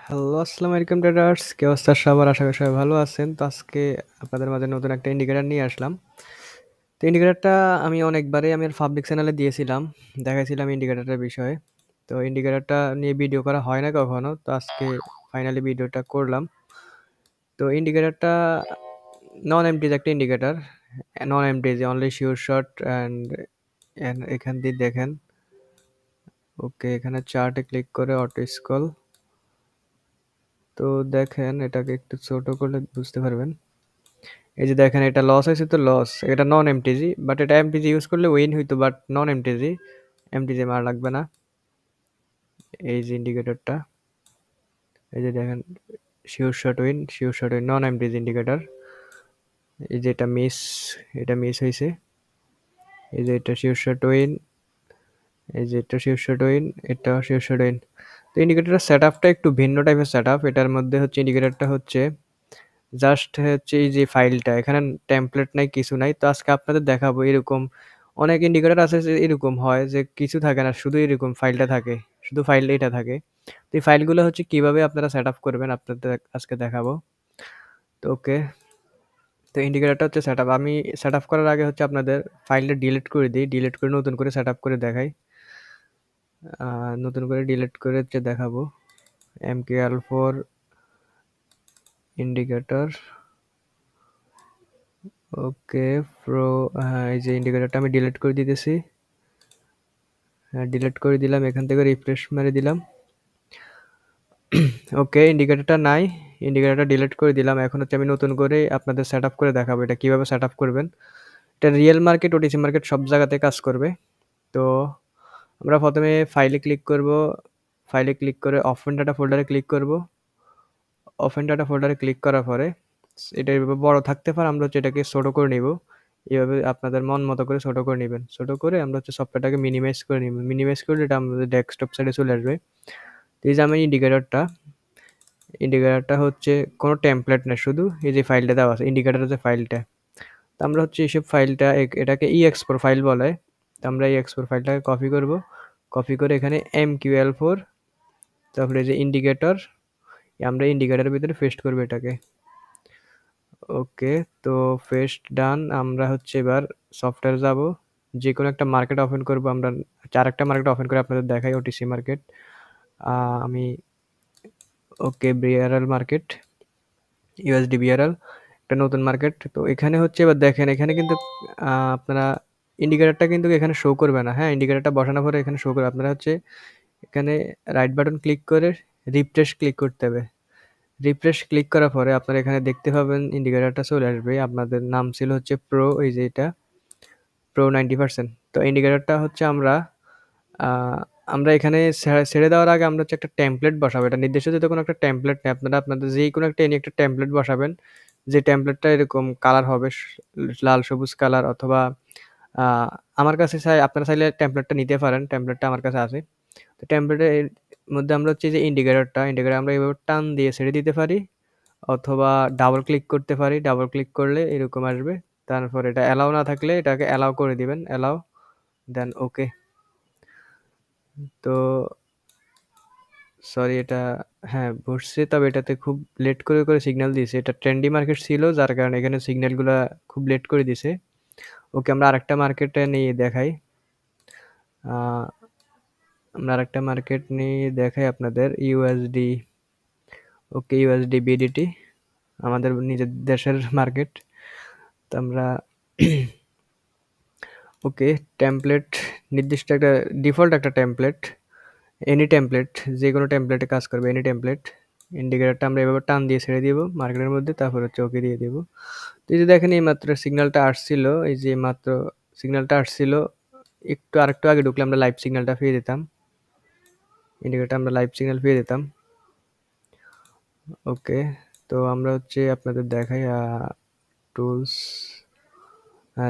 Hello, আসসালামু আলাইকুম traders. কি অবস্থা সবার? আশা করি সবাই ভালো আছেন। তো আজকে আপনাদের মাঝে নতুন একটা ইন্ডিকেটর নিয়ে আসলাম। তো ইন্ডিকেটরটা আমি অনেকবারই আমার পাবলিক চ্যানেলে দিয়েছিলাম, দেখাইছিলাম ইন্ডিকেটরের বিষয়ে। তো ইন্ডিকেটরটা নিয়ে ভিডিও করা হয় না কখনো। তো আজকে ফাইনালি ভিডিওটা করলাম। তো ইন্ডিকেটরটা নন এমটিজ একটা indicator, non empties only sure shot and এখান দিয়ে দেখেন। ওকে, এখানে চার্টে ক্লিক করে অটো স্ক্রল। তো দেখেন এটাকে একটু ছোট করলে বুঝতে পারবেন। এই যে দেখেন এটা লস হয়েছে, তো লস, এটা নন এমটিজি, বাট এটা এমটিজি ইউজ করলে উইন হইতো, বাট নন এমটিজি, এমটিজি মার লাগবে না। এই যে ইন্ডিকেটরটা, এই যে দেখেন শিওর শট উইন নন এমটিজি ইন্ডিকেটর। এই যে এটা মিস, এটা মিস হয়েছে। এই যে এটা শিওর শট উইন, এই যে এটা শিওর শট উইন, এটাও শিওর শট উইন। তো ইন্ডিকেটরের সেট আপটা একটু ভিন্ন টাইপের সেট আপ। এটার মধ্যে হচ্ছে ইন্ডিকেটরটা হচ্ছে জাস্ট হচ্ছে এই যে ফাইলটা, এখানে টেমপ্লেট নাই, কিছু নাই। তো আজকে আপনাদের দেখাবো এরকম অনেক ইন্ডিকেটর আছে যে এরকম হয় যে কিছু থাকে না, শুধু এরকম ফাইলটা থাকে, শুধু ফাইল এটা থাকে। তো এই ফাইলগুলো হচ্ছে কিভাবে আপনারা সেট আপ করবেন আপনাদের আজকে দেখাবো। তো ওকে, তো ইন্ডিকেটরটা হচ্ছে সেট আপ। আমি সেট আপ করার আগে হচ্ছে আপনাদের ফাইলটা ডিলিট করে দিই, ডিলিট করে নতুন করে সেট আপ করে দেখাই। নতুন করে ডিলিট করে হচ্ছে দেখাবো। MKL4 ইন্ডিকেটর, ওকে প্রো। হ্যাঁ, এই যে ইন্ডিকেটরটা আমি ডিলিট করে দিতেছি। হ্যাঁ, ডিলিট করে দিলাম, এখান থেকে রিফ্রেশ মেরে দিলাম। ওকে, ইন্ডিকেটরটা নাই, ইন্ডিকেটরটা ডিলিট করে দিলাম। এখন হচ্ছে আমি নতুন করে আপনাদের সেট আপ করে দেখাবো এটা কীভাবে সেট আপ করবেন। এটা রিয়েল মার্কেট, ওটিসি মার্কেট সব জায়গাতে কাজ করবে। তো আমরা প্রথমে ফাইলে ক্লিক করব, ফাইলে ক্লিক করে ওপেন ডাটা ফোল্ডারে ক্লিক করব। ওপেন ডাটা ফোল্ডারে ক্লিক করার পরে এটা এভাবে বড় থাকতে পারে, আমরা হচ্ছে এটাকে ছোটো করে নিব। এভাবে আপনাদের মন মতো করে ছোটো করে নেবেন। ছোটো করে আমরা হচ্ছে সফটওয়্যারটাকে মিনিমাইজ করে নিব। মিনিমাইজ করলে এটা আমাদের ডেস্কটপ সাইডে চলে আসবে। তো এই যে আমি ইন্ডিকেটরটা, ইন্ডিকেটরটা হচ্ছে কোনো টেমপ্লেট না, শুধু এই যে ফাইলটা দেওয়া আছে ইন্ডিকেটরের যে ফাইলটা। তো আমরা হচ্ছে এইসব ফাইলটা এটাকে EXPOR ফাইল বলে। তো আমরা EXPOR ফাইলটাকে কপি করব, কপি করে এখানে MQL4, তারপরে এই যে ইন্ডিকেটর, আমরা ইন্ডিকেটরের ভিতরে পেস্ট করব এটাকে। ওকে, তো পেস্ট ডান। আমরা হচ্ছে এবার সফটওয়্যার যাব, যে কোনো একটা মার্কেট ওপেন করব। আমরা চার একটা মার্কেট ওপেন করে আপনাদের দেখাই, ওটিসি মার্কেট। আমি ওকে বিআরএল মার্কেট, ইউএসডি বিআরএল, একটা নতুন মার্কেট। তো এখানে হচ্ছে এবার দেখেন, এখানে কিন্তু আপনারা ইন্ডিকেটরটা কিন্তু এখানে শো করবে না। হ্যাঁ, ইন্ডিকেটরটা বসানোর পরে এখানে শো করবে। আপনারা হচ্ছে এখানে রাইট বাটন ক্লিক করে রিফ্রেশ ক্লিক করতে হবে। রিফ্রেশ ক্লিক করার পরে আপনারা এখানে দেখতে পাবেন ইন্ডিকেটরটা চলে আসবে। আপনাদের নাম ছিল হচ্ছে প্রো, এই যে এটা প্রো 90%। তো ইন্ডিকেটরটা হচ্ছে আহ, আমরা এখানে ছেড়ে দেওয়ার আগে আমরা হচ্ছে একটা টেমপ্লেট বসাবো। এটা নির্দিষ্ট যদি কোনো একটা টেমপ্লেট নেই, আপনারা আপনাদের যে কোনো একটা এনে একটা টেমপ্লেট বসাবেন। যে টেমপ্লেটটা এরকম কালার হবে, লাল সবুজ কালার, অথবা আমার কাছে চাই, আপনারা চাইলে টেমপ্লেটটা নিতে পারেন, টেমপ্লেটটা আমার কাছে আছে। তো টেমপ্লেটের মধ্যে আমরা হচ্ছে যে ইন্ডিকেটর আমরা এইভাবে টান দিয়ে ছেড়ে দিতে পারি, অথবা ডাবল ক্লিক করতে পারি। ডাবল ক্লিক করলে এরকম আসবে। তারপর এটা অ্যালাউ না থাকলে এটাকে অ্যালাউ করে দিবেন, অ্যালাউ, দেন ওকে। তো সরি, এটা হ্যাঁ বসছে, তবে এটাতে খুব লেট করে করে সিগন্যাল দিয়েছে। এটা ট্রেন্ডি মার্কেট ছিল, যার কারণে এখানে সিগন্যালগুলা খুব লেট করে দিছে। ওকে, আমরা আরেকটা মার্কেটে নিয়ে দেখাই। আমরা আরেকটা মার্কেট নিয়ে দেখাই আপনাদের, ইউএসডি। ওকে, ইউএসডি বিডিটি, আমাদের নিজের দেশের মার্কেট। তো আমরা ওকে, টেমপ্লেট, নির্দিষ্ট একটা ডিফল্ট একটা টেমপ্লেট, এনি টেমপ্লেট, যে কোনো টেমপ্লেটে কাজ করবে, এনি টেমপ্লেট। ইন্ডিকেটরটা আমরা এভাবে টান দিয়ে ছেড়ে দিব মার্কেটের মধ্যে, তারপর হচ্ছে ওকে দিয়ে দিব। তো এই যে দেখেন এই মাত্র সিগন্যালটা আসছিল, এই যে মাত্র সিগন্যালটা আসছিল, আরেকটু আগে ঢুকলে আমরা লাইভ সিগন্যালটা পেয়ে যেতাম। ইন্ডিকেটর আমরা লাইভ সিগন্যাল পেয়ে যেতাম। ওকে, তো আমরা হচ্ছে আপনাদের দেখাই টুলস,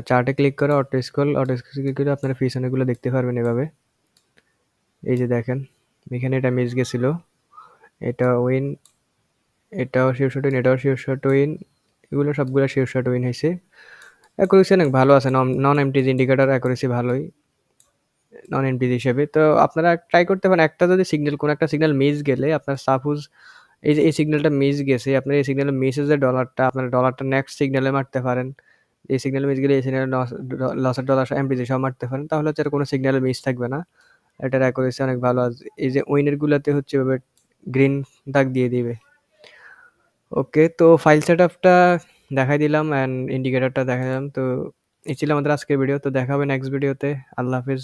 চার্টে ক্লিক করে অটো স্ক্রল, ক্লিক করে আপনারা পিছনেগুলো দেখতে পারবেন এভাবে। এই যে দেখেন এখানে এটা মিস গেছিল, এটা উইন, এটাও শিওরশট উইন, এটাও শিওরশট উইন, এগুলো সবগুলো শিওরশট উইন হয়েছে। অ্যাকুরেসি অনেক ভালো আছে, নন এমটিজি ইন্ডিকেটর অ্যাকুরেসি ভালোই নন এমটিজি হিসেবে। তো আপনারা ট্রাই করতে পারেন, একটা যদি সিগন্যাল, কোনো একটা সিগন্যাল মিস গেলে, আপনার সাপোজ এই যে এই সিগন্যালটা মিস গেছে, আপনার এই সিগন্যালে মিস যে ডলারটা, আপনার ডলারটা নেক্সট সিগন্যালে মারতে পারেন। এই সিগন্যালে মিস গেলে এই সিগন্যালে লসের ডলার এমপিজি সহ মারতে পারেন। তাহলে হচ্ছে আর কোনো সিগন্যালে মিস থাকবে না। এটার অ্যাকুরেসি অনেক ভালো আছে। এই যে উইনের গুলাতে হচ্ছে এভাবে গ্রিন দাগ দিয়ে দিবে। ওকে, তো ফাইল সেটআপটা দেখাই দিলাম অ্যান্ড ইন্ডিকেটরটা দেখাই দিলাম। তো এই ছিল আমাদের আজকের ভিডিও। তো দেখা হবে নেক্সট ভিডিওতে। আল্লাহ হাফেজ।